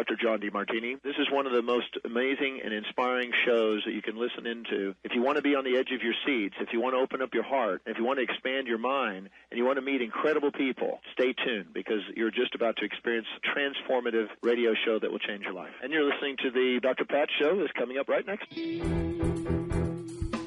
Dr. John DeMartini. This is one of the most amazing and inspiring shows that you can listen into. If you want to be on the edge of your seats, if you want to open up your heart, if you want to expand your mind, and you want to meet incredible people, stay tuned, because you're just about to experience a transformative radio show that will change your life. And you're listening to the Dr. Pat Show that's coming up right next.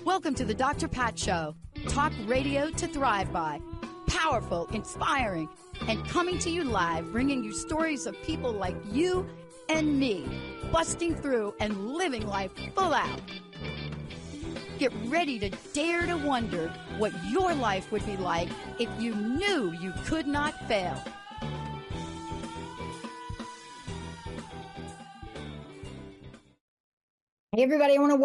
Welcome to the Dr. Pat Show. Talk radio to thrive by. Powerful, inspiring, and coming to you live, bringing you stories of people like you and me, busting through and living life full out. Get ready to dare to wonder what your life would be like if you knew you could not fail. Hey everybody, I want to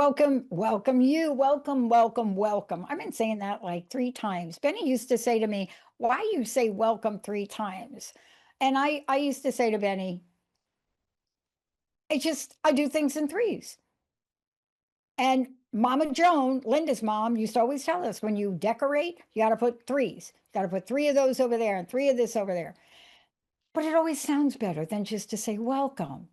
welcome you. Welcome. I've been saying that like 3 times. Benny used to say to me, why you say welcome 3 times? And I used to say to Benny, I do things in 3s. And Mama Joan, Linda's mom, used to always tell us, when you decorate, you got to put 3s. You got to put 3 of those over there and 3 of this over there. But it always sounds better than just to say welcome.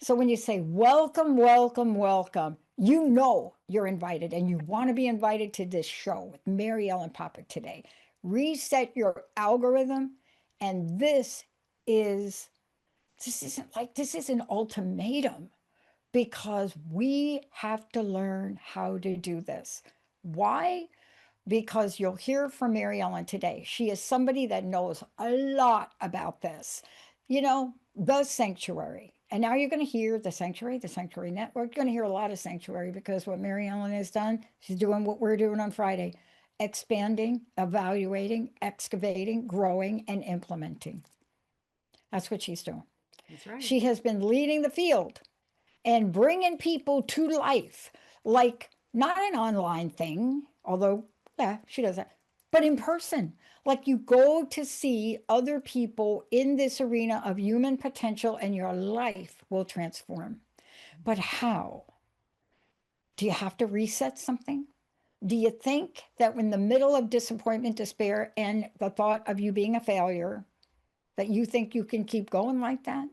So when you say welcome, you know you're invited, and you want to be invited to this show with Mary Ellen Popyk today. Reset your algorithm. And this is an ultimatum, because we have to learn how to do this. Why? Because you'll hear from Mary Ellen today. She is somebody that knows a lot about this. You know, the sanctuary. And now you're going to hear the sanctuary network. You're going to hear a lot of sanctuary, because what Mary Ellen has done, she's doing what we're doing on Friday: expanding, evaluating, excavating, growing, and implementing. That's what she's doing. That's right. She has been leading the field and bringing people to life, like not an online thing, although, yeah, she does that, but in person. Like you go to see other people in this arena of human potential, and your life will transform. But how? Do you have to reset something? Do you think that in the middle of disappointment, despair, and the thought of you being a failure, that you think you can keep going like that?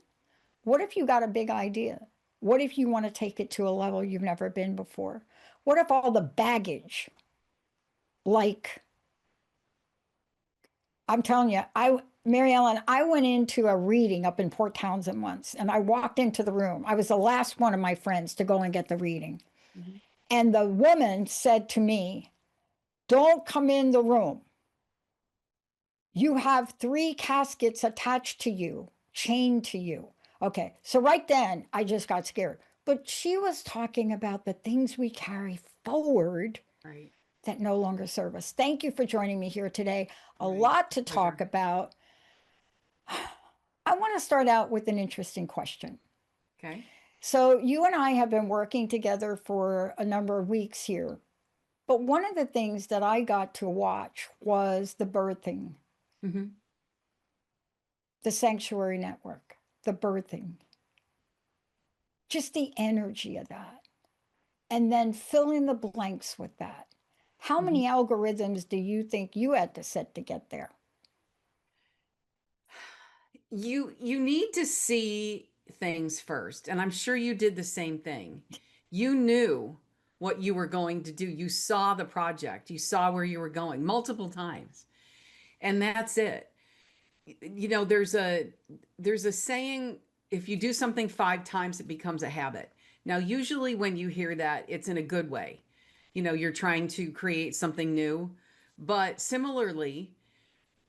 What if you got a big idea? What if you want to take it to a level you've never been before? What if all the baggage, like, I'm telling you, Mary Ellen, I went into a reading up in Port Townsend once, and I walked into the room. I was the last one of my friends to go and get the reading. Mm-hmm. And the woman said to me, don't come in the room. You have 3 caskets attached to you, chained to you. Okay, so right then, I just got scared. But she was talking about the things we carry forward, right, that no longer serve us. Thank you for joining me here today. A lot to talk about. I want to start out with an interesting question. Okay. So you and I have been working together for a number of weeks here. But one of the things that I got to watch was the birthing. Mm-hmm. The Sanctuary Network, the birthing. Just the energy of that. And then fill in the blanks with that. How many algorithms do you think you had to set to get there? You need to see things first. And I'm sure you did the same thing. You knew what you were going to do. You saw the project. You saw where you were going multiple times. And that's it. You know, there's a saying, if you do something 5 times, it becomes a habit. Now, usually when you hear that, it's in a good way. You know, you're trying to create something new. But similarly,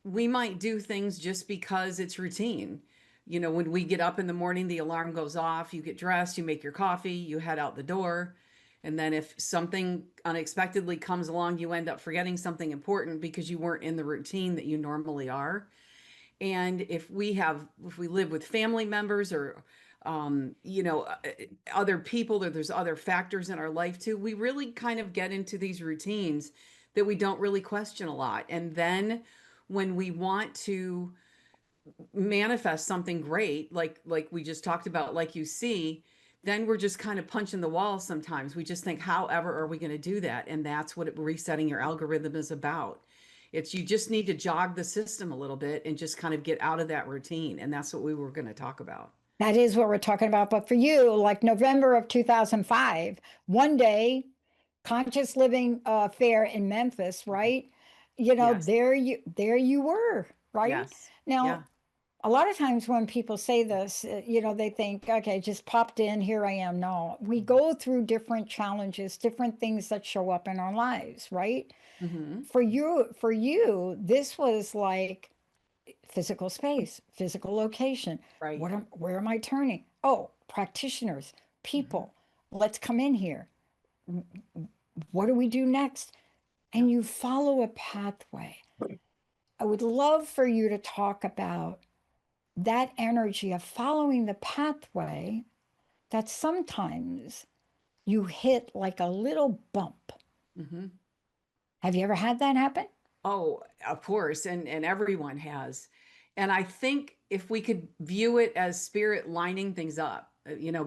we might do things just because it's routine. You know, when we get up in the morning, the alarm goes off, you get dressed, you make your coffee, you head out the door. And then if something unexpectedly comes along, you end up forgetting something important because you weren't in the routine that you normally are. And if we live with family members or you know, other people, there's other factors in our life too, we really kind of get into these routines that we don't really question a lot. And then when we want to manifest something great, like we just talked about, like you see, then we're just kind of punching the wall sometimes. We just think, however are we going to do that? And that's what resetting your algorithm is about. It's, you just need to jog the system a little bit and just kind of get out of that routine. And that's what we were going to talk about. That is what we're talking about. But for you, like November of 2005, one day, Conscious Living Fair in Memphis, right? You know, Yes. there you were, right? Yes. Now, Yeah. a lot of times when people say this, you know, they think, okay, just popped in, here I am. No, we go through different challenges, different things that show up in our lives, right? Mm-hmm. For you, this was like physical space, physical location. Right. Where am I turning? Oh, practitioners, Mm-hmm. people, let's come in here. What do we do next? Yeah. And you follow a pathway. I would love for you to talk about that energy of following the pathway that sometimes you hit like a little bump. Mm-hmm. Have you ever had that happen? Oh, of course, and everyone has. And I think if we could view it as spirit lining things up,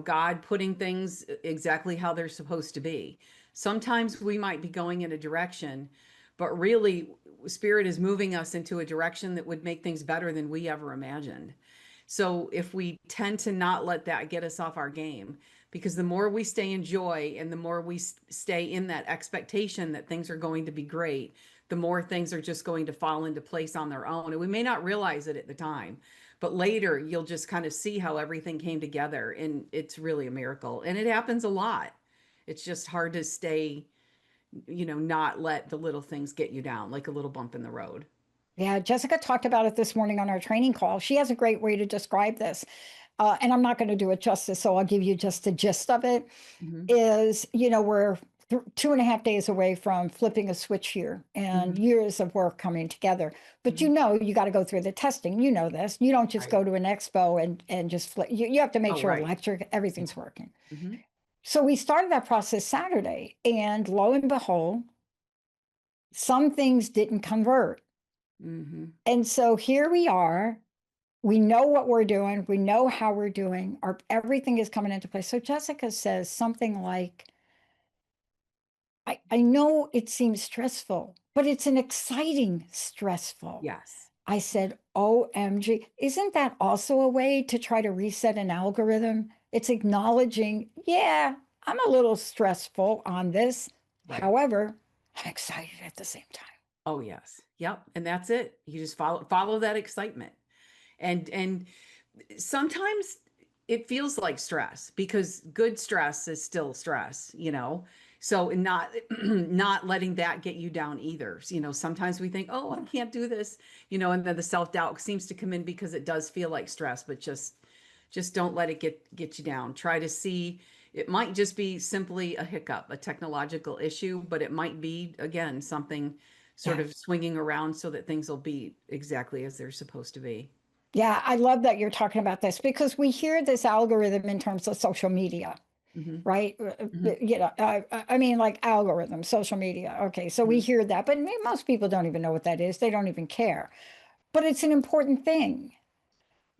God putting things exactly how they're supposed to be. Sometimes we might be going in a direction, but really spirit is moving us into a direction that would make things better than we ever imagined. So if we tend to not let that get us off our game, because the more we stay in joy and the more we stay in that expectation that things are going to be great, the more things are just going to fall into place on their own. And we may not realize it at the time, but later you'll just kind of see how everything came together. And it's really a miracle. And it happens a lot. It's just hard to stay, not let the little things get you down, like a little bump in the road. Yeah, Jessica talked about it this morning on our training call. She has a great way to describe this. And I'm not going to do it justice, so I'll give you just the gist of it. Mm-hmm. Is, you know, we're 2.5 days away from flipping a switch here and Mm-hmm. years of work coming together. But Mm-hmm. you got to go through the testing. You know this. You don't just Right. go to an expo and just flip. You have to make Oh, sure right. electric, Yeah. everything's working. Mm-hmm. So we started that process Saturday, and lo and behold, some things didn't convert. Mm-hmm. And so here we are. We know what we're doing. We know how we're doing. Everything is coming into place. So Jessica says something like, I know it seems stressful, but it's an exciting stressful. Yes. I said, OMG. Isn't that also a way to try to reset an algorithm? It's acknowledging, yeah, I'm a little stressful on this. Right. However, I'm excited at the same time. Oh, yes. Yep. And that's it. You just follow that excitement. And sometimes it feels like stress because good stress is still stress. So not not letting that get you down either. Sometimes we think, oh, I can't do this, and then the self-doubt seems to come in because it does feel like stress, but just don't let it get you down. Try to see, it might just be simply a hiccup, a technological issue, but it might be, again, something sort Yeah. of swinging around so that things will be exactly as they're supposed to be. Yeah, I love that you're talking about this because we hear this algorithm in terms of social media, Hmm. right? Hmm. You know, I mean, like algorithm, social media. Okay, so we Hmm. hear that, but most people don't even know what that is. They don't even care. But it's an important thing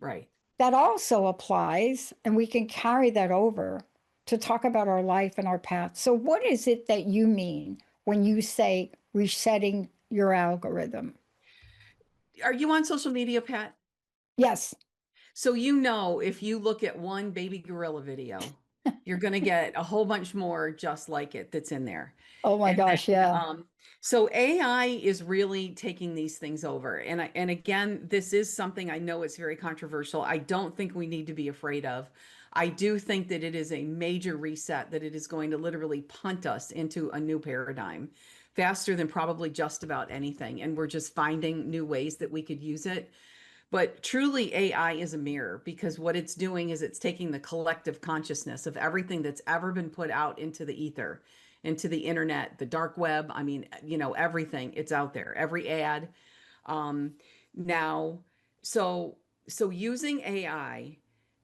Right. that also applies, and we can carry that over to talk about our life and our path. So, what is it that you mean when you say resetting your algorithm? Are you on social media, Pat? Yes. So if you look at one baby gorilla video, you're going to get a whole bunch more just like it that's in there. Oh my And gosh, then, yeah. so AI is really taking these things over. And again, this is something I know it's very controversial. I don't think we need to be afraid of. I do think that it is a major reset, that it is going to literally punt us into a new paradigm faster than probably just about anything. And we're just finding new ways that we could use it. But truly, AI is a mirror because what it's doing is it's taking the collective consciousness of everything that's ever been put out into the ether, into the internet, the dark web. I mean, everything, it's out there, every ad. Um, now, so using AI,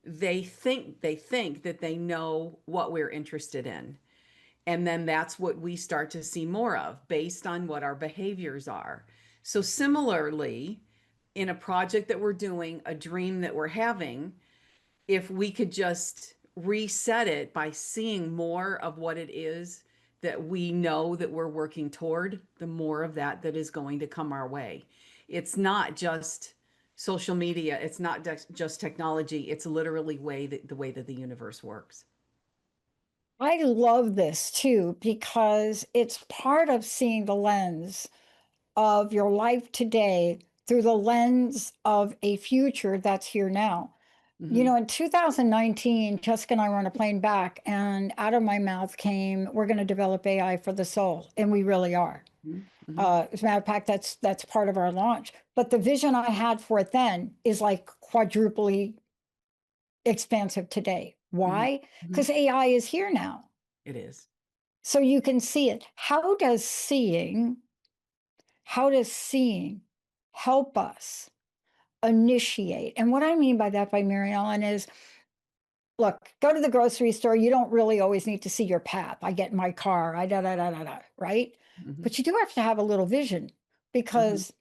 they think that they know what we're interested in. And then that's what we start to see more of based on what our behaviors are. So, similarly, in a project that we're doing, a dream that we're having, if we could just reset it by seeing more of what it is that we know that we're working toward, the more of that is going to come our way. It's not just social media, it's not just technology, it's literally the way that the universe works. I love this too because it's part of seeing the lens of your life today through the lens of a future that's here now. You Mm-hmm. know, in 2019, Jessica and I were on a plane back, and out of my mouth came, "We're going to develop AI for the soul," and we really are. Mm-hmm. As a matter of fact, that's part of our launch. But the vision I had for it then is like quadruply expansive today. Mm-hmm. Why? Mm-hmm. Because AI is here now. It is. So you can see it. How does seeing help us initiate? And what I mean by that, by Mary Ellen, is look, go to the grocery store. You don't really always need to see your path. I get in my car, I da da da da da, right? Mm-hmm. But you do have to have a little vision Mm-hmm. because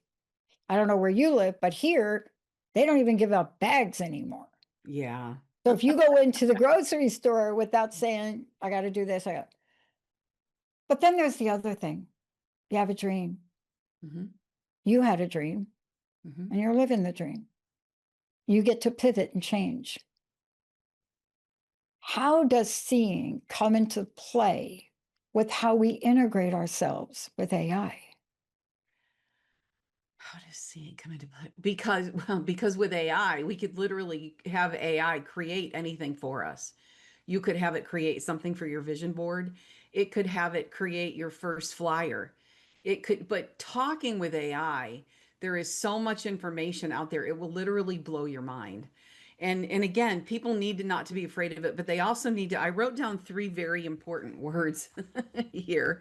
I don't know where you live, but here they don't even give out bags anymore. Yeah. So if you go into the grocery store without saying, I got to do this, but then there's the other thing. You have a dream. Mm-hmm. You had a dream Mm-hmm. and you're living the dream. You get to pivot and change. How does seeing come into play with how we integrate ourselves with AI? How does seeing come into play? Because with AI, we could literally have AI create anything for us. You could have it create something for your vision board. It could have it create your first flyer. It could, but talking with AI, there is so much information out there. It will literally blow your mind. And again, people need to not to be afraid of it, but they also need to. I wrote down three very important words here.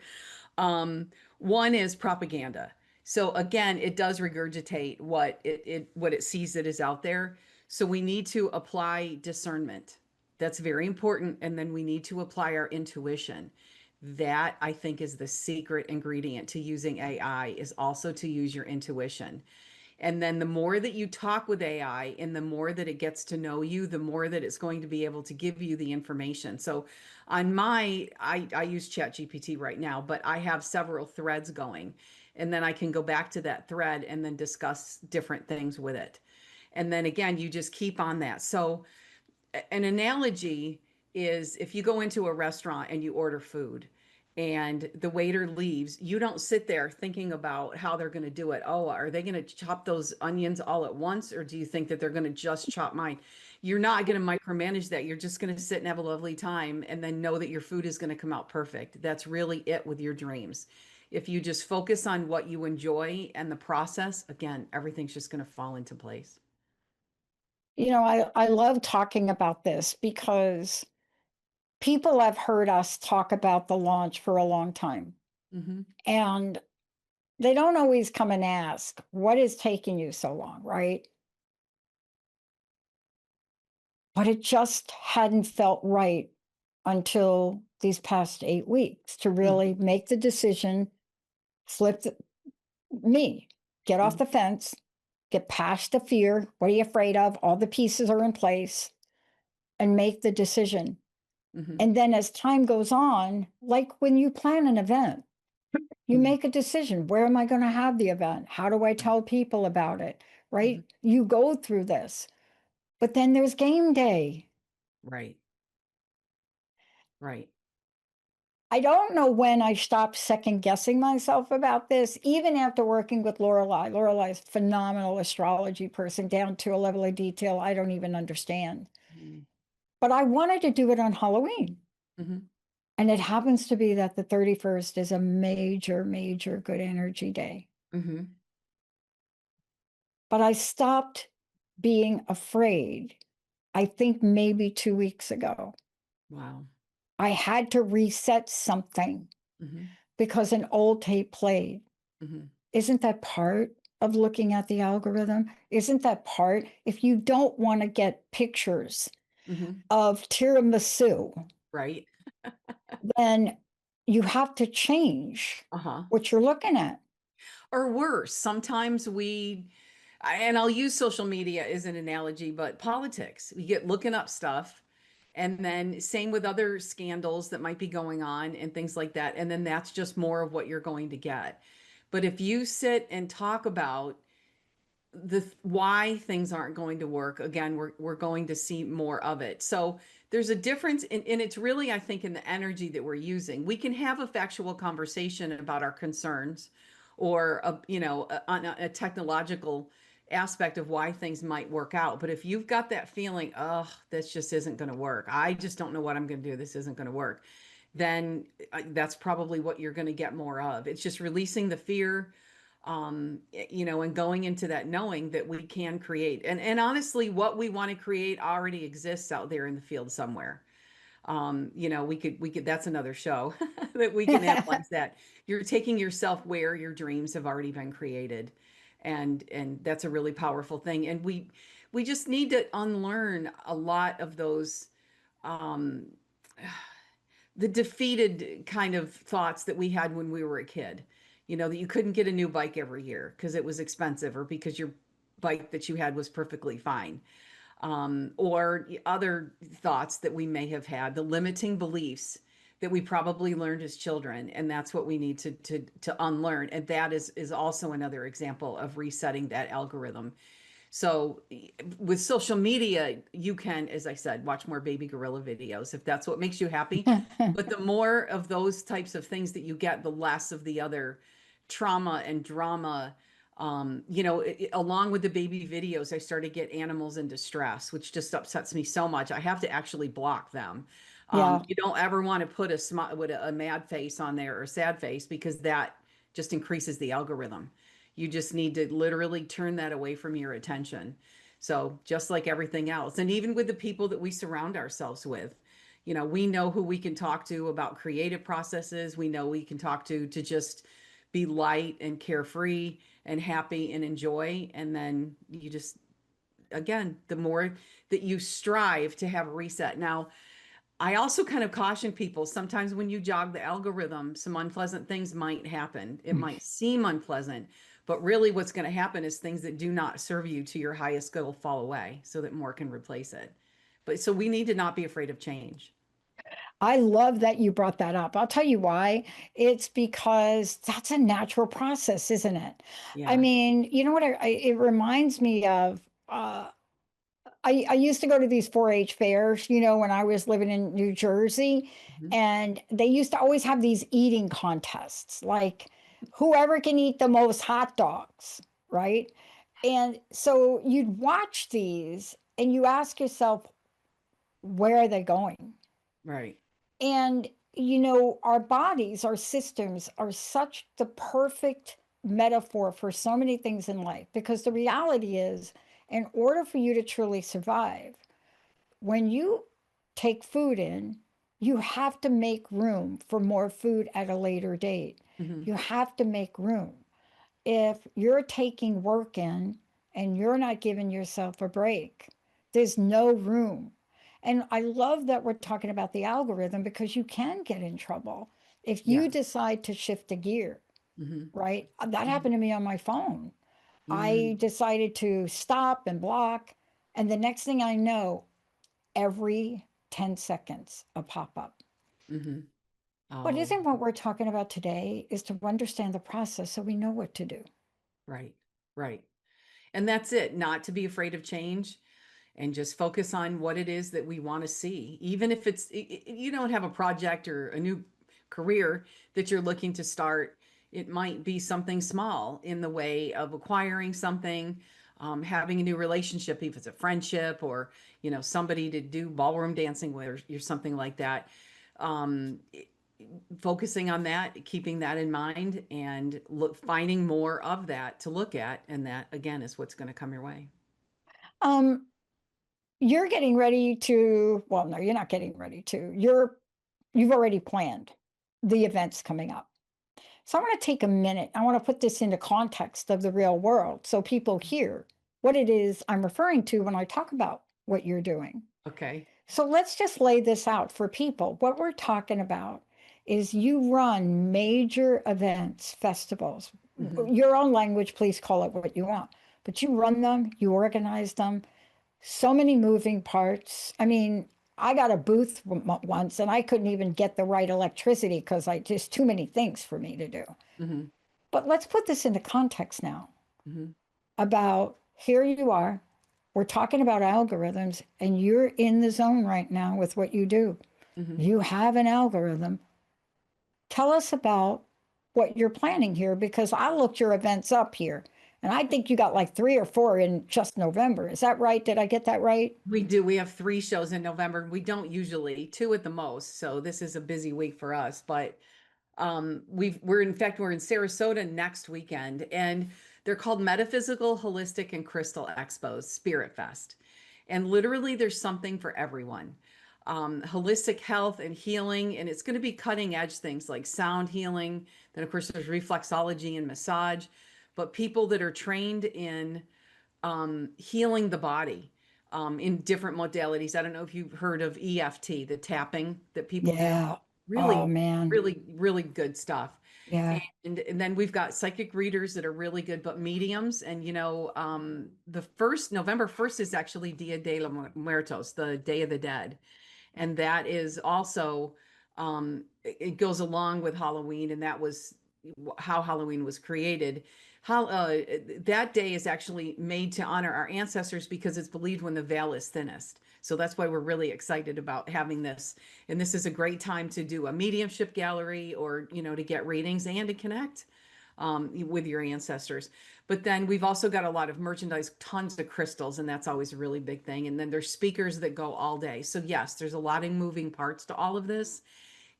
Um, One is propaganda. So again, it does regurgitate what it sees that is out there. So we need to apply discernment. That's very important. And then we need to apply our intuition. That I think is the secret ingredient to using AI, is also to use your intuition. And then the more that you talk with AI and the more that it gets to know you, the more that it's going to be able to give you the information. So on I use ChatGPT right now, but I have several threads going. And then I can go back to that thread and then discuss different things with it. And then again, you just keep on that. So an analogy is if you go into a restaurant and you order food and the waiter leaves, you don't sit there thinking about how they're going to do it. Oh, are they going to chop those onions all at once? Or do you think that they're going to just chop mine? You're not going to micromanage that. You're just going to sit and have a lovely time and then know that your food is going to come out perfect. That's really it with your dreams. If you just focus on what you enjoy and the process, again, everything's just going to fall into place. You know, I love talking about this because people have heard us talk about the launch for a long time. Mm-hmm. And they don't always come and ask, what is taking you so long, right? But it just hadn't felt right until these past 8 weeks to really Mm-hmm. make the decision, flip me, get off the fence, get past the fear. What are you afraid of? All the pieces are in place and make the decision. Mm-hmm. And then as time goes on, like when you plan an event, you Mm-hmm. make a decision. Where am I going to have the event? How do I tell people about it? Mm-hmm. Right? You go through this. But then there's game day. Right. Right. I don't know when I stopped second guessing myself about this, even after working with Lorelei. Lorelei is a phenomenal astrology person down to a level of detail I don't even understand. Mm-hmm. But I wanted to do it on Halloween. Mm-hmm. And it happens to be that the 31st is a major, major good energy day. Mm-hmm. But I stopped being afraid, I think maybe 2 weeks ago. Wow. I had to reset something Mm-hmm. because an old tape played. Mm-hmm. Isn't that part of looking at the algorithm? Isn't that part? If you don't want to get pictures Mm-hmm. of tiramisu, Right. then you have to change Uh-huh. what you're looking at. Or worse, sometimes and I'll use social media as an analogy, but politics, we get looking up stuff. And then same with other scandals that might be going on and things like that. And then that's just more of what you're going to get. But if you sit and talk about why things aren't going to work, again, we're going to see more of it. So there's a difference and it's really, I think, in the energy that we're using. We can have a factual conversation about our concerns or on a technological aspect of why things might work out. But if you've got that feeling, oh, this just isn't going to work, I just don't know what I'm going to do, this isn't going to work, then that's probably what you're going to get more of. It's just releasing the fear, and going into that knowing that we can create. And honestly, what we want to create already exists out there in the field somewhere. We could, that's another show that we can analyze that. You're taking yourself where your dreams have already been created. And that's a really powerful thing. And we just need to unlearn a lot of those, um, the defeated kind of thoughts that we had when we were a kid, that you couldn't get a new bike every year because it was expensive or because your bike that you had was perfectly fine. Or other thoughts that we may have had, the limiting beliefs that we probably learned as children. And that's what we need to unlearn. And that is also another example of resetting that algorithm. So with social media, you can, as I said, watch more baby gorilla videos if that's what makes you happy. But the more of those types of things that you get, the less of the other trauma and drama. Along with the baby videos, I started to get animals in distress, which just upsets me so much. I have to actually block them. Yeah. You don't ever want to put a mad face on there or a sad face, because that just increases the algorithm. You just need to literally turn that away from your attention. So just like everything else, and even with the people that we surround ourselves with, we know who we can talk to about creative processes. We know we can talk to just be light and carefree and happy and enjoy. And then you just, again, the more that you strive to have a reset. Now, I also kind of caution people, sometimes when you jog the algorithm, some unpleasant things might happen. It might seem unpleasant, but really what's going to happen is things that do not serve you to your highest good will fall away so that more can replace it. But so we need to not be afraid of change. I love that you brought that up. I'll tell you why. It's because that's a natural process, isn't it? I Yeah. mean, you know what? It reminds me of. I used to go to these 4-H fairs, when I was living in New Jersey, Mhm. and they used to always have these eating contests, like whoever can eat the most hot dogs, right? And so you'd watch these and you ask yourself, where are they going? Right. And, our bodies, our systems are such the perfect metaphor for so many things in life, because the reality is, in order for you to truly survive, when you take food in, you have to make room for more food at a later date. Hmm. You have to make room. If you're taking work in and you're not giving yourself a break, there's no room. And I love that we're talking about the algorithm, because you can get in trouble if you Yes. decide to shift a gear, Hmm. right? That Hmm. happened to me on my phone. I Hmm. decided to stop and block. And the next thing I know, every 10 seconds, a pop up. Hmm. But Oh, isn't what we're talking about today is to understand the process so we know what to do? right. Right. And that's it, not to be afraid of change and just focus on what it is that we want to see. Even if you don't have a project or a new career that you're looking to start, it might be something small in the way of acquiring something, having a new relationship, if it's a friendship or, somebody to do ballroom dancing with or something like that. Um, Focusing on that, keeping that in mind, and finding more of that to look at. And that, again, is what's going to come your way. Um, you're getting ready to, well, no, you're not getting ready to. You've already planned the events coming up. So I want to take a minute. I want to put this into context of the real world so people hear what it is I'm referring to when I talk about what you're doing. Okay. So let's just lay this out for people. What we're talking about is you run major events, festivals. Hmm. Your own language, please call it what you want. But you run them, you organize them, so many moving parts. I mean, I got a booth once and I couldn't even get the right electricity because I just too many things for me to do. Hmm. But let's put this into context now Hmm. about here you are. We're talking about algorithms, and you're in the zone right now with what you do. Mm-hmm. You have an algorithm. Tell us about what you're planning here, because I looked your events up here, and I think you got like 3 or 4 in just November. Is that right? Did I get that right? We do. We have 3 shows in November. We don't usually, 2 at the most. So this is a busy week for us. But we're in fact we're in Sarasota next weekend, and they're called Metaphysical, Holistic, and Crystal Expos, Spirit Fest. And literally, there's something for everyone. Holistic health and healing, and it's going to be cutting edge things like sound healing. Then, of course, there's reflexology and massage, but people that are trained in healing the body in different modalities. I don't know if you've heard of EFT, the tapping that people do. Yeah. Oh, Really, man. really, really good stuff. Yeah. And then we've got psychic readers that are really good, but mediums. And the first November 1st is actually Dia de los Muertos, the Day of the Dead, and that is also it goes along with Halloween, and that was how Halloween was created. How that day is actually made to honor our ancestors because it's believed when the veil is thinnest. So that's why we're really excited about having this. And this is a great time to do a mediumship gallery, or to get readings and to connect with your ancestors. But then we've also got a lot of merchandise, tons of crystals, and that's always a really big thing. And then there's speakers that go all day. So yes, there's a lot of moving parts to all of this.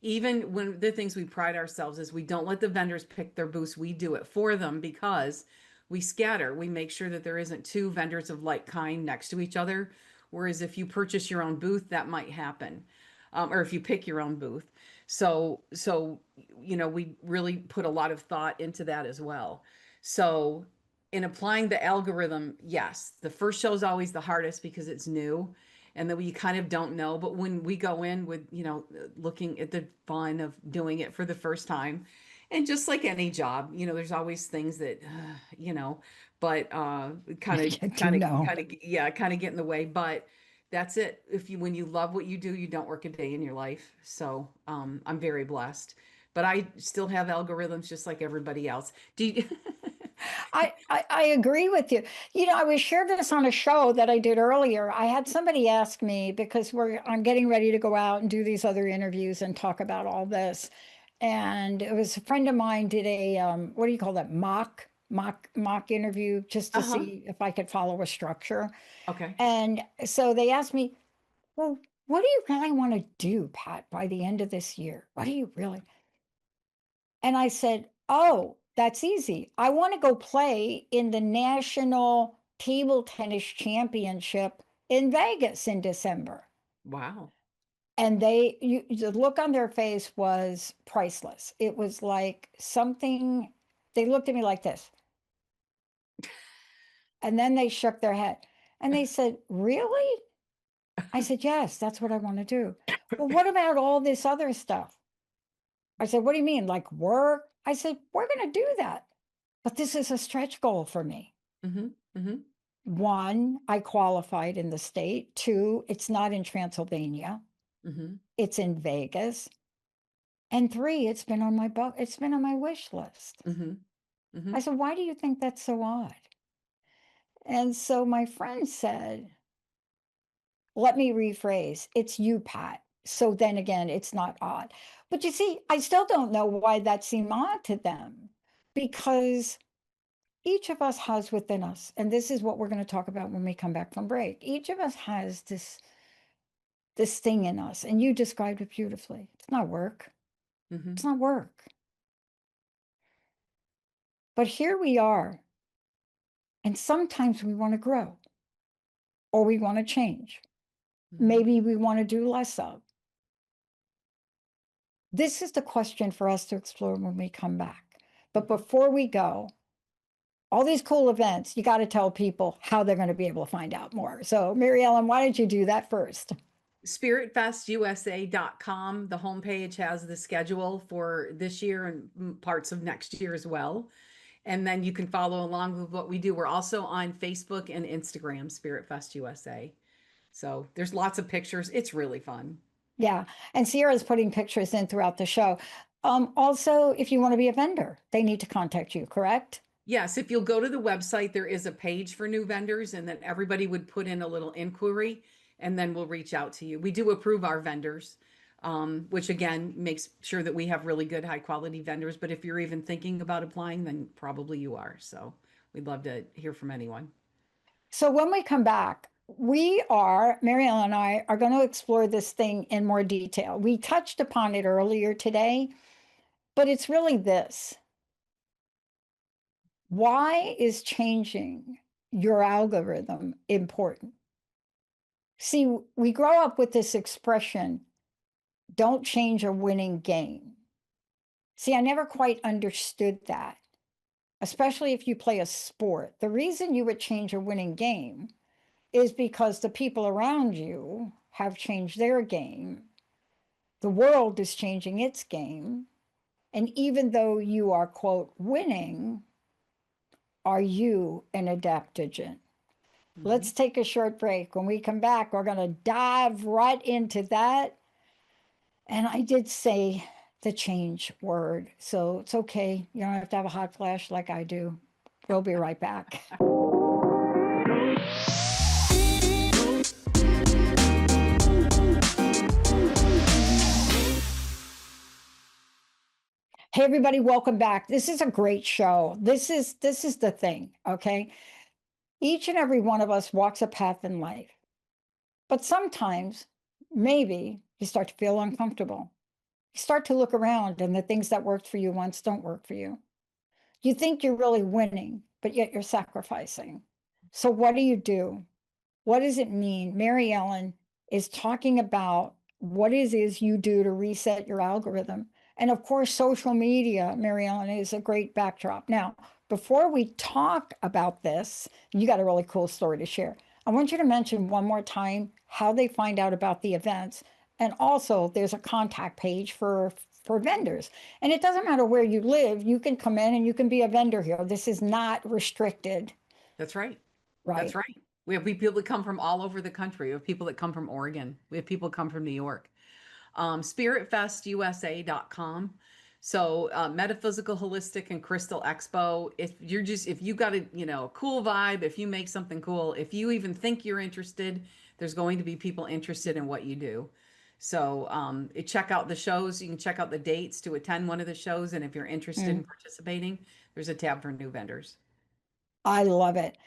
Even when the things we pride ourselves is we don't let the vendors pick their booths. We do it for them because we scatter. We make sure that there isn't 2 vendors of like kind next to each other. Whereas if you purchase your own booth, that might happen. Or if you pick your own booth. So we really put a lot of thought into that as well. So in applying the algorithm, yes, the first show is always the hardest because it's new, and then we kind of don't know. But when we go in with, looking at the fun of doing it for the first time, and just like any job, there's always things that, but kind I of, do know. yeah, kind of get in the way. But that's it. When you love what you do, you don't work a day in your life. So I'm very blessed, but I still have algorithms just like everybody else. Do you? I agree with you. I was shared this on a show that I did earlier. I had somebody ask me, because I'm getting ready to go out and do these other interviews and talk about all this. And it was a friend of mine did a what do you call that, mock interview, just to Uh-huh. see if I could follow a structure. Okay. And so they asked me, well, what do you really want to do, Pat, by the end of this year? What do you really? And I said, oh, that's easy. I want to go play in the National Table Tennis Championship in Vegas in December. Wow. And the look on their face was priceless. It was like something, they looked at me like this. And then they shook their head and they said, really? I said, yes, that's what I want to do. Well, what about all this other stuff? I said, what do you mean, like work? I said, we're going to do that. But this is a stretch goal for me. Mm-hmm. Mm-hmm. 1, I qualified in the state. 2, it's not in Transylvania. Mm-hmm. It's in Vegas. And 3, it's been on my wish list. Mm-hmm. Mm-hmm. I said, why do you think that's so odd? And so my friend said, let me rephrase. It's you, Pat. So then again, it's not odd. But you see, I still don't know why that seemed odd to them, because each of us has within us, and this is what we're going to talk about when we come back from break. Each of us has this thing in us, and you described it beautifully. It's not work. Mm-hmm. It's not work. But here we are, and sometimes we want to grow, or we want to change. Mm-hmm. Maybe we want to do less of. This is the question for us to explore when we come back. But before we go, all these cool events, you got to tell people how they're going to be able to find out more. So, Mary Ellen, why don't you do that first? SpiritFestUSA.com. The homepage has the schedule for this year and parts of next year as well. And then you can follow along with what we do. We're also on Facebook and Instagram, Spirit Fest USA. So there's lots of pictures. It's really fun. Yeah. And Sierra's putting pictures in throughout the show. Also, if you want to be a vendor, they need to contact you, correct? Yes, if you'll go to the website, there is a page for new vendors, and then everybody would put in a little inquiry, and then we'll reach out to you. We do approve our vendors, which again makes sure that we have really good, high quality vendors. But if you're even thinking about applying, then probably you are. So we'd love to hear from anyone. So when we come back, Mary Ellen and I are going to explore this thing in more detail. We touched upon it earlier today, but it's really this. Why is changing your algorithm important? See, we grow up with this expression, don't change a winning game. See, I never quite understood that, especially if you play a sport. The reason you would change a winning game is because the people around you have changed their game. The world is changing its game. And even though you are, quote, winning, are you an adaptogen? Let's take a short break. When we come back, we're going to dive right into that. And I did say the change word, so it's okay. You don't have to have a hot flash like I do. We'll be right back. Hey everybody, welcome back. This is a great show. This is the thing, okay? Each and every one of us walks a path in life. But sometimes maybe you start to feel uncomfortable. You start to look around and the things that worked for you once don't work for you. You think you're really winning, but yet you're sacrificing. So what do you do? What does it mean? Mary Ellen is talking about what it is you do to reset your algorithm. And of course, social media, Mary Ellen, is a great backdrop. Now, before we talk about this, you got a really cool story to share. I want you to mention one more time how they find out about the events. And also, there's a contact page for vendors. And it doesn't matter where you live, you can come in and you can be a vendor here. This is not restricted. That's right. Right. That's right. We have people that come from all over the country. We have people that come from Oregon. We have people come from New York. Spiritfestusa.com. So Metaphysical, Holistic, and Crystal Expo. If you got a cool vibe, if you make something cool, if you even think you're interested, there's going to be people interested in what you do. So check out the shows. You can check out the dates to attend one of the shows. And if you're interested in participating, there's a tab for new vendors. I love it.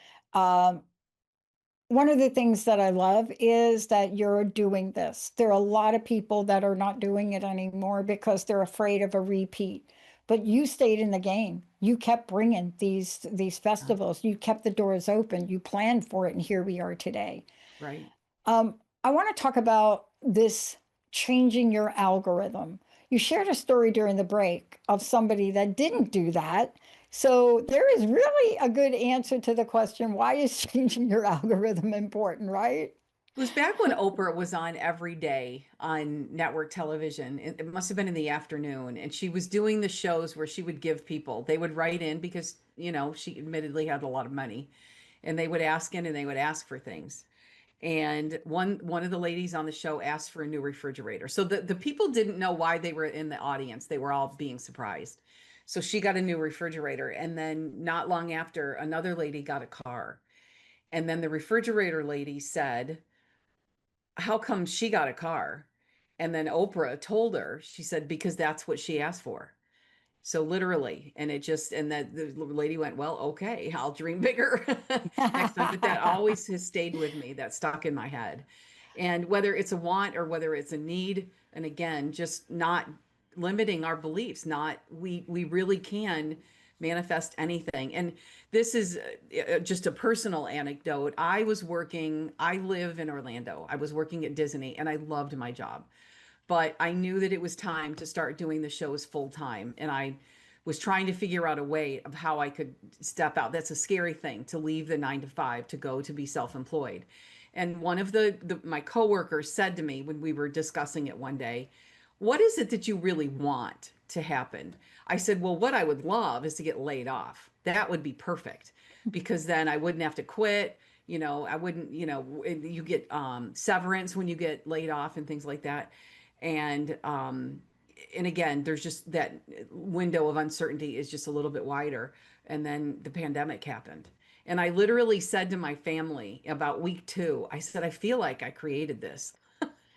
One of the things that I love is that you're doing this. There are a lot of people that are not doing it anymore because they're afraid of a repeat. But you stayed in the game. You kept bringing these festivals. You kept the doors open. You planned for it, and here we are today. Right. I want to talk about this changing your algorithm. You shared a story during the break of somebody that didn't do that. So there is really a good answer to the question, why is changing your algorithm important, right? It was back when Oprah was on every day on network television. It must have been in the afternoon. And she was doing the shows where she would give people, they would write in because, she admittedly had a lot of money. And they would ask in and they would ask for things. And one of the ladies on the show asked for a new refrigerator. So the people didn't know why they were in the audience. They were all being surprised. So she got a new refrigerator. And then not long after, another lady got a car. And then the refrigerator lady said, how come she got a car? And then Oprah told her, she said, because that's what she asked for. So literally, and that the lady went, well, okay, I'll dream bigger next time. But that always has stayed with me. That stuck in my head. And whether it's a want or whether it's a need, and again, just not limiting our beliefs, we really can manifest anything. And this is just a personal anecdote. I live in Orlando. I was working at Disney and I loved my job. But I knew that it was time to start doing the shows full time. And I was trying to figure out a way of how I could step out. That's a scary thing, to leave the 9 to 5 to go to be self-employed. And one of my coworkers said to me when we were discussing it one day, what is it that you really want to happen? I said, well, what I would love is to get laid off. That would be perfect, because then I wouldn't have to quit. I wouldn't, you get severance when you get laid off and things like that. And and again, there's just that window of uncertainty is just a little bit wider. And then the pandemic happened. And I literally said to my family about week 2, I said, I feel like I created this.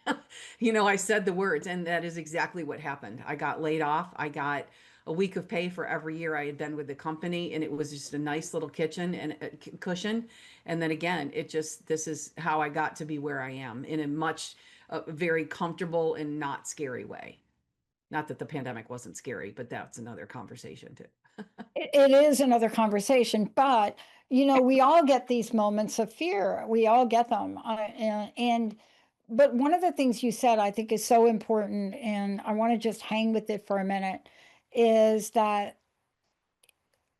I said the words, and that is exactly what happened. I got laid off. I got a week of pay for every year I had been with the company, and it was just a nice little kitchen and cushion. And then again, this is how I got to be where I am in a very comfortable and not scary way. Not that the pandemic wasn't scary, but that's another conversation too. It is another conversation, but we all get these moments of fear. We all get them. But one of the things you said I think is so important, and I want to just hang with it for a minute, is that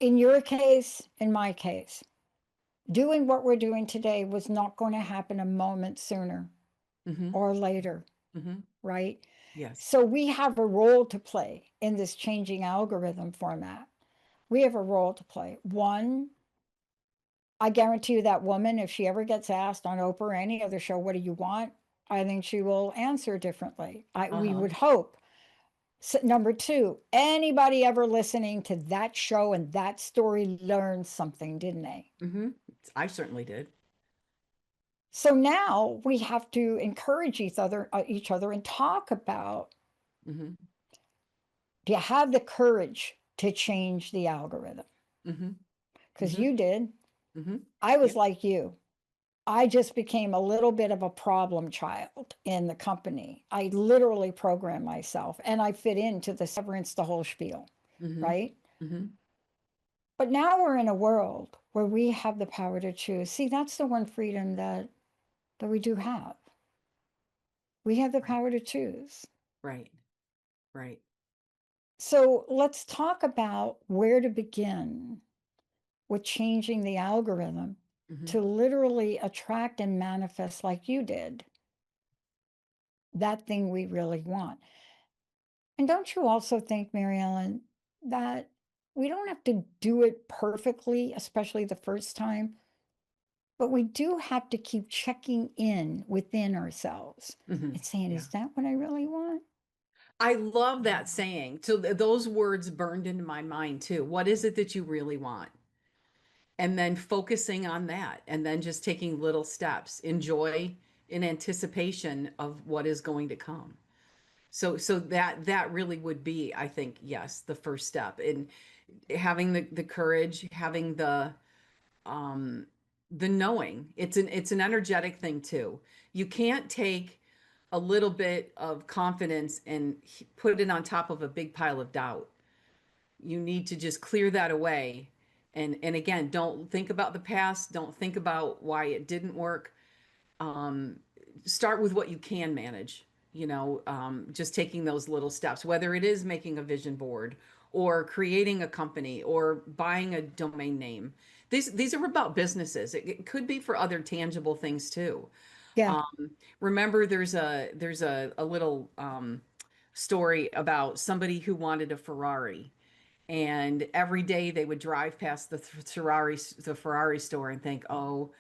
in your case, in my case, doing what we're doing today was not going to happen a moment sooner or later, right? Yes. So we have a role to play in this changing algorithm format. We have a role to play. One, I guarantee you that woman, if she ever gets asked on Oprah or any other show, what do you want? I think she will answer differently. We would hope. So, number 2, anybody ever listening to that show and that story learned something, didn't they? I certainly did. So now we have to encourage each other and talk about, do you have the courage to change the algorithm? Because you did. I was like you. I just became a little bit of a problem child in the company. I literally programmed myself, and I fit into the severance, the whole spiel, right? But now we're in a world where we have the power to choose. See, that's the one freedom that we do have. We have the power to choose. Right. So let's talk about where to begin with changing the algorithm to literally attract and manifest, like you did, that thing we really want. And don't you also think, Mary Ellen, that we don't have to do it perfectly, especially the first time, but we do have to keep checking in within ourselves and saying, is that what I really want? I love that saying. So those words burned into my mind too. What is it that you really want? And then focusing on that, and then just taking little steps, enjoy in anticipation of what is going to come. So that really would be, I think, yes, the first step in having the courage, having the knowing. It's an energetic thing too. You can't take a little bit of confidence and put it on top of a big pile of doubt. You need to just clear that away. And again, don't think about the past. Don't think about why it didn't work. Start with what you can manage, just taking those little steps, whether it is making a vision board or creating a company or buying a domain name. These are about businesses. It could be for other tangible things too. Yeah. Remember, there's a little story about somebody who wanted a Ferrari, and every day they would drive past the Ferrari store and think, oh,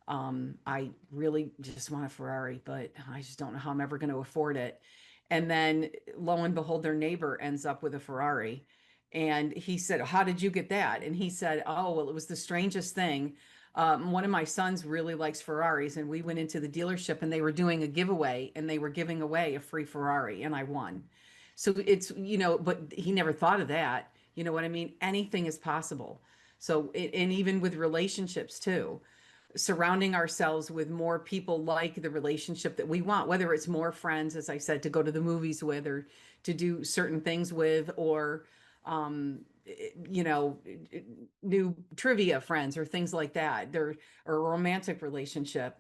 I really just want a Ferrari, but I just don't know how I'm ever going to afford it. And then lo and behold, their neighbor ends up with a Ferrari. And he said, how did you get that? And he said, oh, well, it was the strangest thing. One of my sons really likes Ferraris, and we went into the dealership and they were doing a giveaway, and they were giving away a free Ferrari, and I won. So it's, but he never thought of that. You know what I mean? Anything is possible. So, and even with relationships too, surrounding ourselves with more people like the relationship that we want, whether it's more friends, as I said, to go to the movies with, or to do certain things with, or, new trivia friends or things like that. Or a romantic relationship.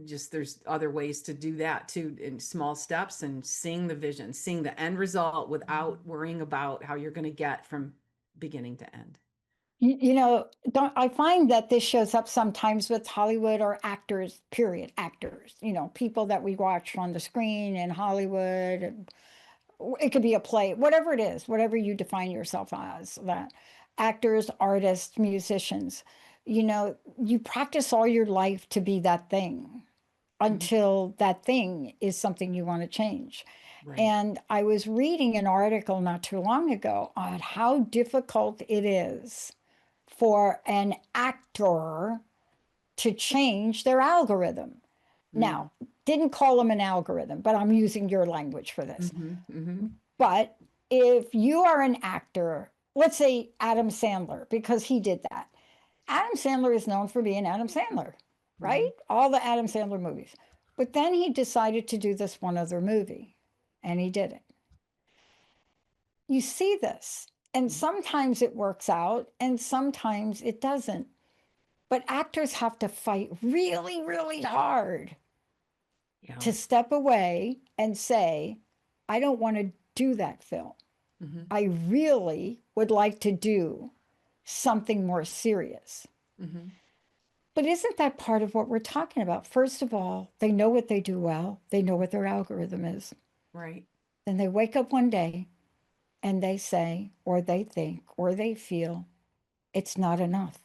Just there's other ways to do that too, in small steps, and seeing the vision, seeing the end result without worrying about how you're going to get from beginning to end. Don't I find that this shows up sometimes with Hollywood or actors, period, actors, people that we watch on the screen in Hollywood. It could be a play, whatever it is, whatever you define yourself as, that actors, artists, musicians, you practice all your life to be that thing until that thing is something you want to change. Right. And I was reading an article not too long ago on how difficult it is for an actor to change their algorithm. Now, didn't call them an algorithm, but I'm using your language for this. But if you are an actor, let's say Adam Sandler, because he did that. Adam Sandler is known for being Adam Sandler, right? All the Adam Sandler movies. But then he decided to do this one other movie, and he did it. You see this, and sometimes it works out, and sometimes it doesn't. But actors have to fight really, really hard to step away and say, I don't want to do that film. I really would like to do something more serious. But isn't that part of what we're talking about? First of all, they know what they do well, they know what their algorithm is. Right. Then they wake up one day and they say, or they think, or they feel, it's not enough.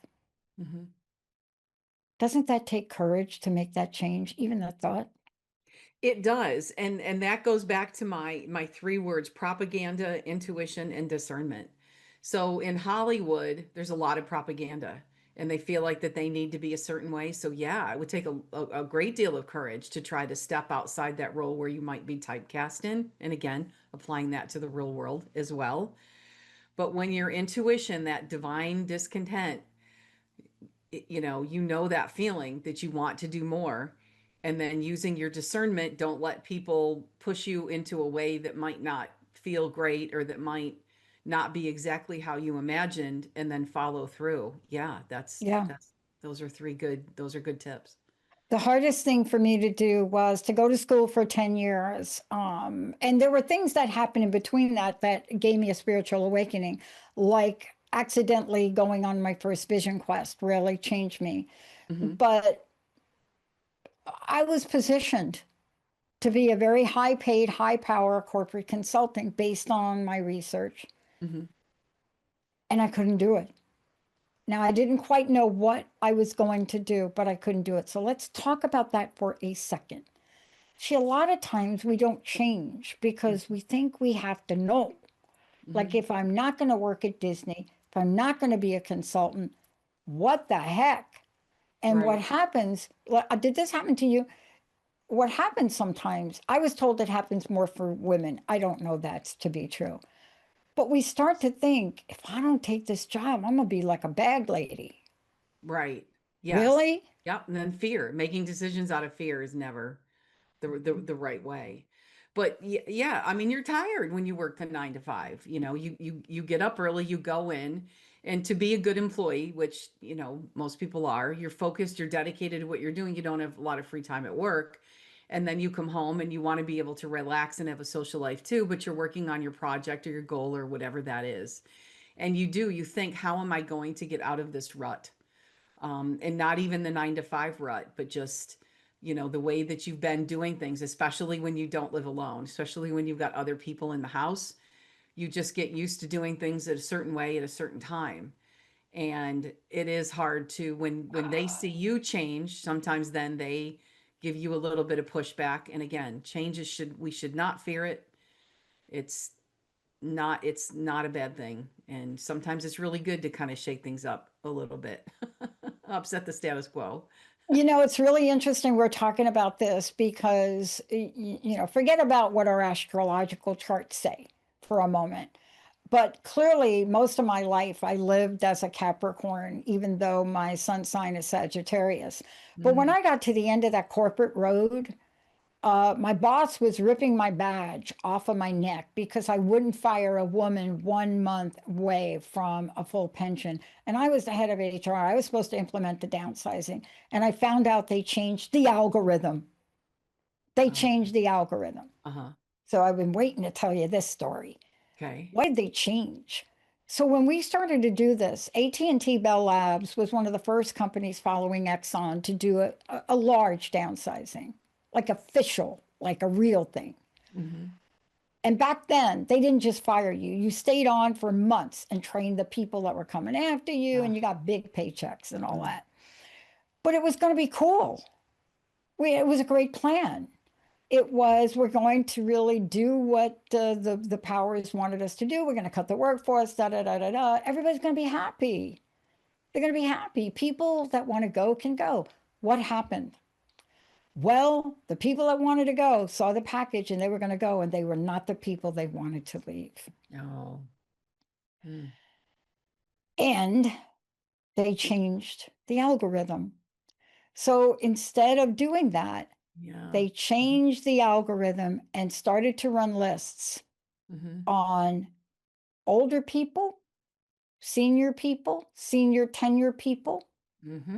Doesn't that take courage to make that change, even the thought? It does. And that goes back to my three words: propaganda, intuition, and discernment. So in Hollywood, there's a lot of propaganda and they feel like that they need to be a certain way. So yeah, it would take a great deal of courage to try to step outside that role where you might be typecast in. And again, applying that to the real world as well. But when your intuition, that divine discontent, you know that feeling that you want to do more, and then using your discernment, don't let people push you into a way that might not feel great or that might not be exactly how you imagined, and then follow through. Yeah, that's Yeah. those are good tips. The hardest thing for me to do was to go to school for 10 years. And there were things that happened in between that gave me a spiritual awakening, like accidentally going on my first vision quest really changed me. But I was positioned to be a very high paid, high power corporate consulting based on my research. And I couldn't do it. Now, I didn't quite know what I was going to do, but I couldn't do it. So let's talk about that for a second. See, a lot of times we don't change because we think we have to know. Like, if I'm not going to work at Disney, if I'm not going to be a consultant, what the heck? And what happens, did this happen to you? What happens sometimes, I was told it happens more for women. I don't know that's to be true. But we start to think, if I don't take this job, I'm going to be like a bag lady. Right. Yes. Really? Yep. And then fear, making decisions out of fear is never the right way. But yeah, I mean, you're tired when you work the 9 to 5. You get up early, you go in, and to be a good employee, which most people are, you're focused, you're dedicated to what you're doing. You don't have a lot of free time at work. And then you come home and you want to be able to relax and have a social life too, but you're working on your project or your goal or whatever that is. And you think, how am I going to get out of this rut? And not even the 9 to 5 rut, but just, the way that you've been doing things, especially when you don't live alone, especially when you've got other people in the house. You just get used to doing things at a certain way at a certain time. And it is hard to, when they see you change, sometimes then they give you a little bit of pushback. And again, we should not fear it. It's not a bad thing. And sometimes it's really good to kind of shake things up a little bit, upset the status quo. It's really interesting we're talking about this because, forget about what our astrological charts say for a moment. But clearly, most of my life, I lived as a Capricorn, even though my sun sign is Sagittarius. But when I got to the end of that corporate road, my boss was ripping my badge off of my neck because I wouldn't fire a woman 1 month away from a full pension. And I was the head of HR. I was supposed to implement the downsizing. And I found out they changed the algorithm. They changed the algorithm. So I've been waiting to tell you this story. Okay. Why did they change? So when we started to do this, AT&T Bell Labs was one of the first companies following Exxon to do a large downsizing, like official, like a real thing. And back then, they didn't just fire you. You stayed on for months and trained the people that were coming after you, and you got big paychecks and all that. But it was going to be cool. It was a great plan. it was, we're going to really do what the powers wanted us to do. We're going to cut the workforce, da da da da da. Everybody's going to be happy. They're going to be happy. People that want to go can go. What happened? Well, the people that wanted to go saw the package and they were going to go, and they were not the people they wanted to leave. Oh. Mm. And they changed the algorithm. So instead of doing that, Yeah. they changed the algorithm and started to run lists Mm-hmm. on older people, senior tenure people, Mm-hmm.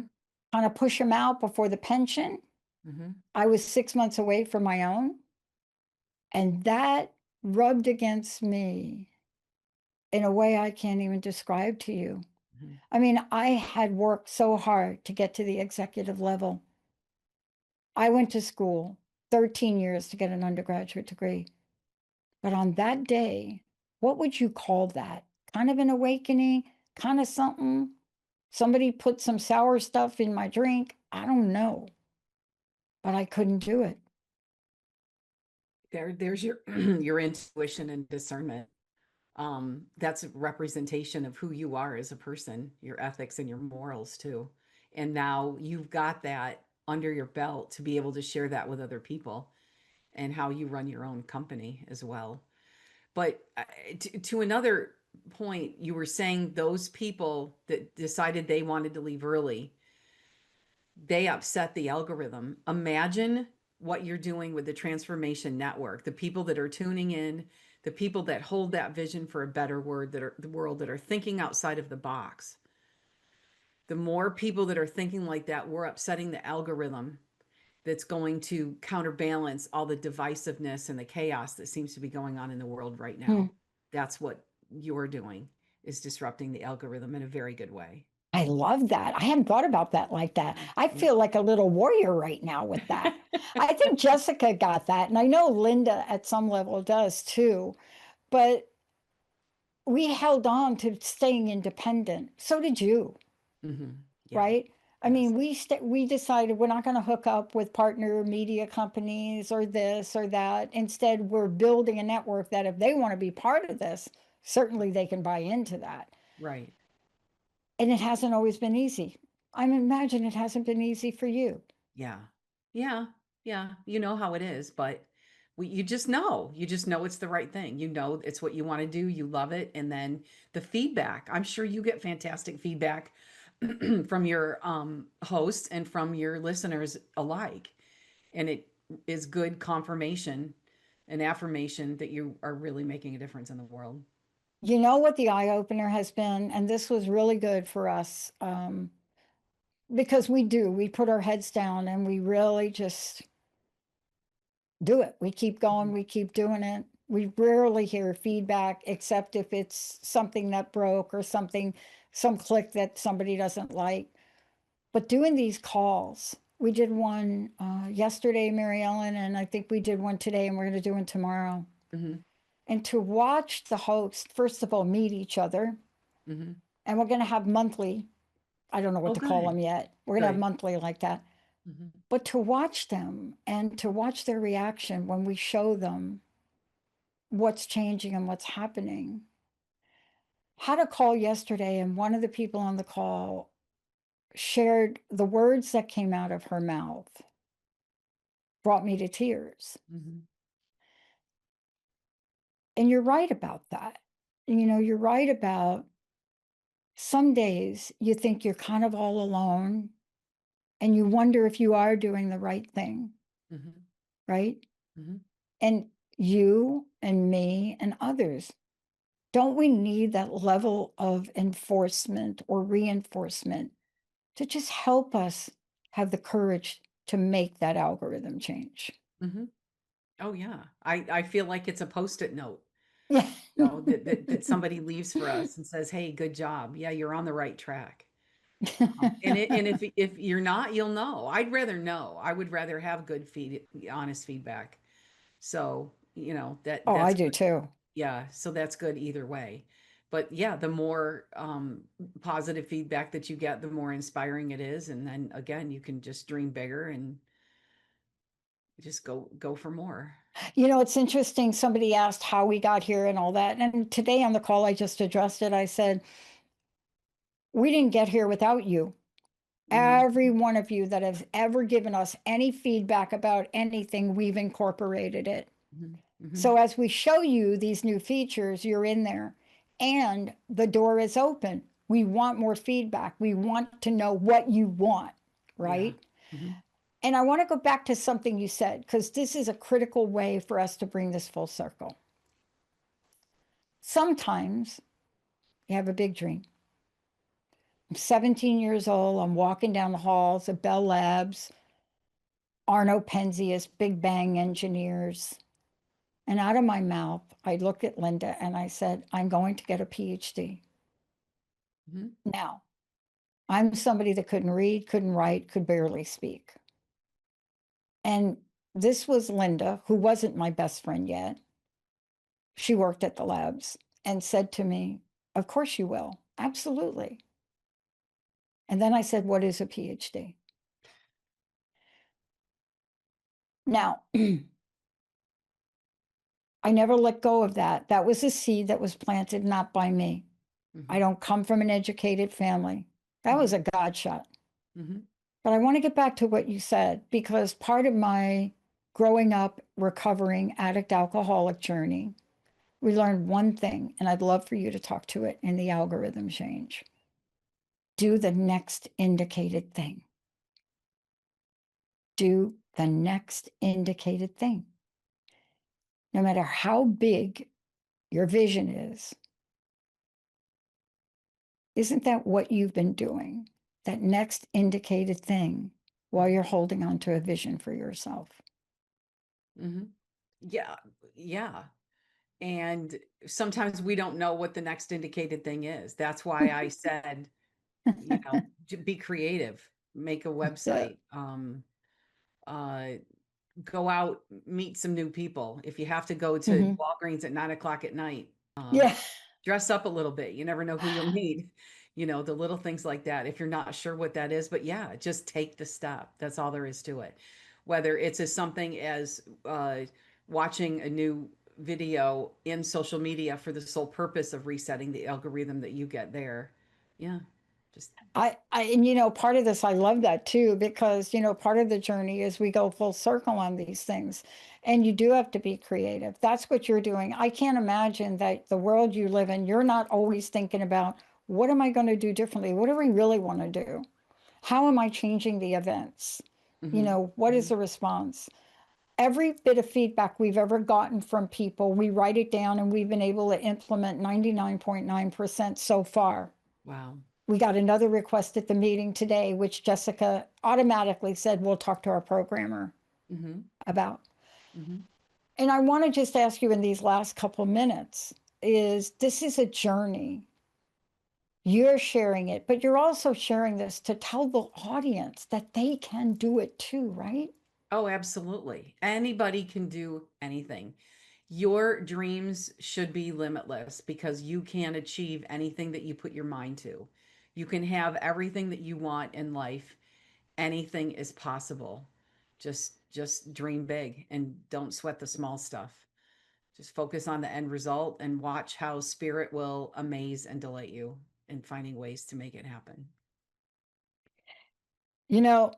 kind of push them out before the pension. Mm-hmm. I was 6 months away from my own, and that rubbed against me in a way I can't even describe to you. Mm-hmm. I mean, I had worked so hard to get to the executive level. I went to school 13 years to get an undergraduate degree. But on that day, what would you call that? Kind of an awakening, kind of something. Somebody put some sour stuff in my drink. I don't know, but I couldn't do it. There's your your intuition and discernment. That's a representation of who you are as a person, your ethics and your morals too. And now you've got that under your belt to be able to share that with other people, and how you run your own company as well. But to another point, you were saying those people that decided they wanted to leave early, they upset the algorithm. Imagine what you're doing with the Transformation Network, the people that are tuning in, the people that hold that vision for a better word, that are the world, that are thinking outside of the box. The more people that are thinking like that, we're upsetting the algorithm that's going to counterbalance all the divisiveness and the chaos that seems to be going on in the world right Hmm. now. That's what you're doing, is disrupting the algorithm in a very good way. I love that. I hadn't thought about that like that. I Yeah. feel like a little warrior right now with that. I think Jessica got that. And I know Linda at some level does too. But we held on to staying independent. So did you, Mm-hmm. Yeah. right? I Yes. mean, we decided we're not going to hook up with partner media companies or this or that. Instead, we're building a network that if they want to be part of this, certainly they can buy into that. Right. And it hasn't always been easy. I imagine it hasn't been easy for you. Yeah. Yeah. Yeah. You know how it is, but you just know. You just know it's the right thing. You know it's what you want to do. You love it. And then the feedback. I'm sure you get fantastic feedback from your hosts and from your listeners alike. And it is good confirmation and affirmation that you are really making a difference in the world. You know what the eye opener has been, and this was really good for us because we put our heads down and we really just do it. We keep going, Mhm. we keep doing it. We rarely hear feedback except if it's something that broke or something, some click that somebody doesn't like. But doing these calls, we did one yesterday, Mary Ellen, and I think we did one today, and we're going to do one tomorrow. Mhm. And to watch the hosts, first of all, meet each other, Mhm. and we're going to have monthly, I don't know what Oh, to call good. them yet. We're going to have Good. monthly like that. Mhm. But to watch them and to watch their reaction when we show them what's changing and what's happening. Had a call yesterday, and one of the people on the call shared the words that came out of her mouth brought me to tears. Mhm. And you're right about that. You know, you're right about some days you think you're kind of all alone and you wonder if you are doing the right thing, Mhm. right? Mhm. And you and me and others, don't we need that level of enforcement or reinforcement to just help us have the courage to make that algorithm change? Mhm. Oh yeah. I feel like it's a post-it note, Yeah. that somebody leaves for us and says, "Hey, good job. Yeah, you're on the right track." And if you're not, you'll know. I'd rather know. I would rather have good honest feedback. So, Oh, I that's do good. too. Yeah, so that's good either way. But yeah, the more positive feedback that you get, the more inspiring it is. And then again, you can just dream bigger and just go for more. You know, it's interesting. Somebody asked how we got here and all that. And today on the call, I just addressed it. I said, we didn't get here without you. Mhm. Every one of you that has ever given us any feedback about anything, we've incorporated it. Mhm. So Mhm. as we show you these new features, you're in there and the door is open. We want more feedback. We want to know what you want, Yeah. right? Mhm. And I want to go back to something you said, because this is a critical way for us to bring this full circle. Sometimes you have a big dream. I'm 17 years old. I'm walking down the halls of Bell Labs, Arno Penzias, Big Bang engineers. And out of my mouth, I looked at Linda and I said, I'm going to get a PhD. Mhm. Now, I'm somebody that couldn't read, couldn't write, could barely speak. And this was Linda, who wasn't my best friend yet. She worked at the labs and said to me, of course you will. Absolutely. And then I said, what is a PhD? Now, I never let go of that. That was a seed that was planted not by me. I Mhm. don't come from an educated family. That was Mhm. a God shot. Mhm. But I want to get back to what you said, because part of my growing up, recovering addict alcoholic journey, we learned one thing, and I'd love for you to talk to it in the algorithm change. Do the next indicated thing. Do the next indicated thing. No matter how big your vision is, isn't that what you've been doing? That next indicated thing while Mhm. you're holding on to a vision for yourself. Mhm. Yeah. Yeah. And sometimes we don't know what the next indicated thing is. That's why I said, be creative, make a Yeah. website, uh, go out, meet some new people. If you have to go to Mhm. Walgreens at 9 o'clock at night, Yeah. dress up a little bit. You never know who you'll meet. The little things like that. If you're not sure what that is, but yeah, just take the step. That's all there is to it. Whether it's as something as watching a new video in social media for the sole purpose of resetting the algorithm that you get there. Yeah, just And part of this, I love that too, because, part of the journey is we go full circle on these things. And you do have to be creative. That's what you're doing. I can't imagine that the world you live in, you're not always thinking about, what am I going to do differently? What do we really want to do? How am I changing the events? hmm What is hmm the response? Every bit of feedback we've ever gotten from people, we write it down, and we've been able to implement 99.9% so far. wow. We got another request at the meeting today, which Jessica automatically said we'll talk to our programmer hmm about. hmm And I want to just ask you in these last couple minutes, is this is a journey. You're sharing it, but you're also sharing this to tell the audience that they can do it too, right? Oh, absolutely. Anybody can do anything. Your dreams should be limitless because you can achieve anything that you put your mind to. You can have everything that you want in life. Anything is possible. Just dream big and don't sweat the small stuff. Just focus on the end result and watch how spirit will amaze and delight you in finding ways to make it happen. You know,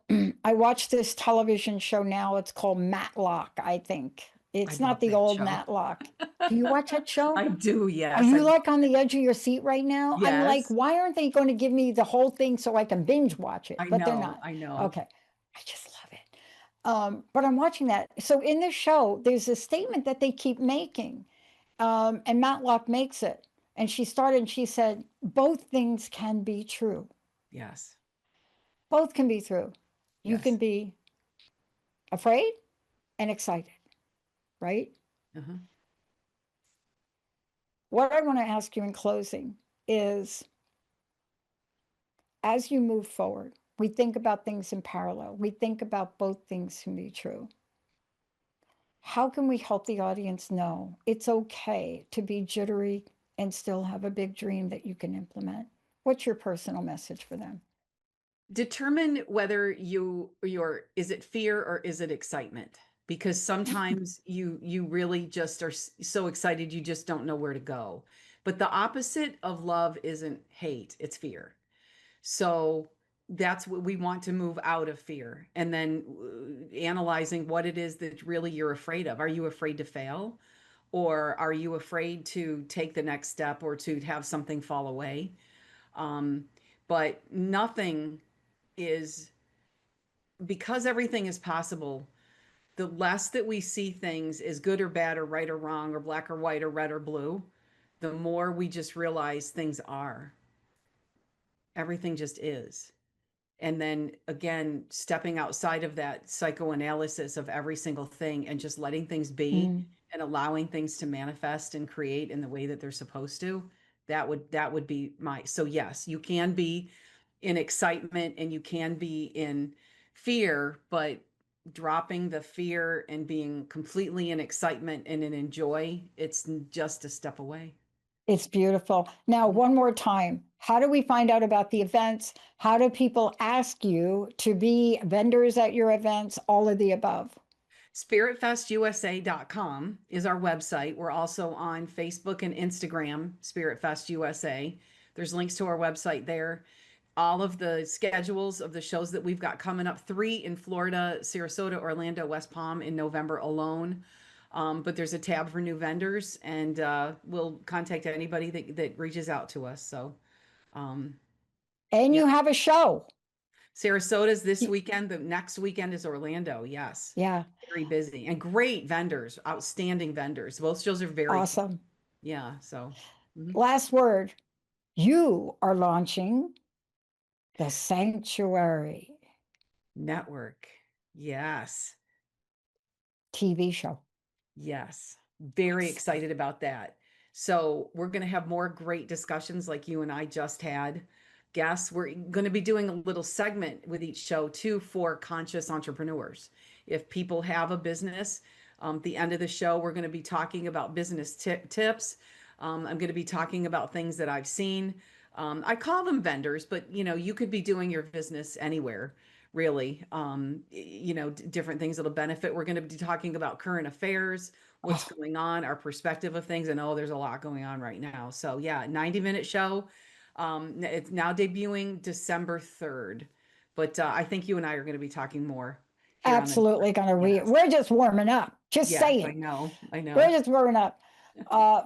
I watch this television show now. It's called Matlock, I think. I It's not love the that old show. Matlock. Do you watch that show? I do, Are yes. you like on the edge of your seat right now? I'm like, Yes. why aren't they going to give me the whole thing so I can binge watch it? I But they're know. not. I know. Okay. I just love it. But I'm watching that. So in this show, there's a statement that they keep making, and Matlock makes it. And she started and she said, both things can be true. Yes. Both can be true. You can Yes. be afraid and excited, right? Uh-huh. What I want to ask you in closing is, as you move forward, we think about things in parallel. We think about both things can be true. How can we help the audience know it's okay to be jittery and still have a big dream that you can implement? What's your personal message for them? Determine whether your is it fear or is it excitement? because sometimes you really just are so excited you just don't know where to go. But the opposite of love isn't hate, it's fear. So that's what we want, to move out of fear, and then analyzing what it is that really you're afraid of. Are you afraid to fail? Or are you afraid to take the next step or to have something fall away? Um, but nothing is, because everything is possible, the less that we see things as good or bad or right or wrong or black or white or red or blue, the more we just realize things are. Everything just is. And then again, stepping outside of that psychoanalysis of every single thing and just letting things be Mm. and allowing things to manifest and create in the way that they're supposed to, that would be my. So yes, you can be in excitement and you can be in fear, but dropping the fear and being completely in excitement and in joy, it's just a step away. It's beautiful. Now, one more time, how do we find out about the events? How do people ask you to be vendors at your events? All of the above. SpiritFestUSA.com is our website. We're also on Facebook and Instagram, Spirit Fest USA. There's links to our website there. All of the schedules of the shows that we've got coming up, 3 in Florida, Sarasota, Orlando, West Palm in November alone. But there's a tab for new vendors, and we'll contact anybody that reaches out to us. So, um, And yeah. you have a show. Sarasota's this weekend. The next weekend is Orlando. Yes. Yeah. Very busy and great vendors, outstanding vendors. Both shows are very fun. Awesome. Yeah. So, Last word. You are launching the Sanctuary network. Yes. TV show. Yes. Very excited about that. So, we're going to have more great discussions like you and I just had. Guests, we're going to be doing a little segment with each show too for conscious entrepreneurs. If people have a business, at the end of the show, we're going to be talking about business tips. I'm going to be talking about things that I've seen. I call them vendors, but you could be doing your business anywhere, really. Different things that'll benefit. We're going to be talking about current affairs, what's Oh, going on, our perspective of things. And there's a lot going on right now. So yeah, 90-minute show. It's now debuting December 3rd, but I think you and I are going to be talking more here on the absolutely going to read. Yes. We're just warming up. Just Yes, I saying. know. We're just warming up.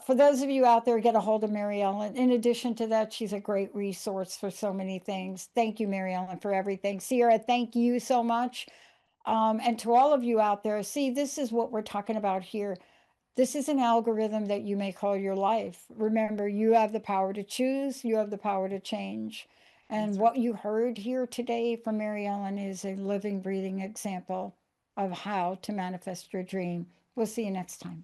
For those of you out there, get a hold of Mary Ellen. In addition to that, she's a great resource for so many things. Thank you, Mary Ellen, for everything. Sierra, thank you so much. And to all of you out there, see, this is what we're talking about here. This is an algorithm that you may call your life. Remember, you have the power to choose, you have the power to change. And That's right. what you heard here today from Mary Ellen is a living, breathing example of how to manifest your dream. We'll see you next time.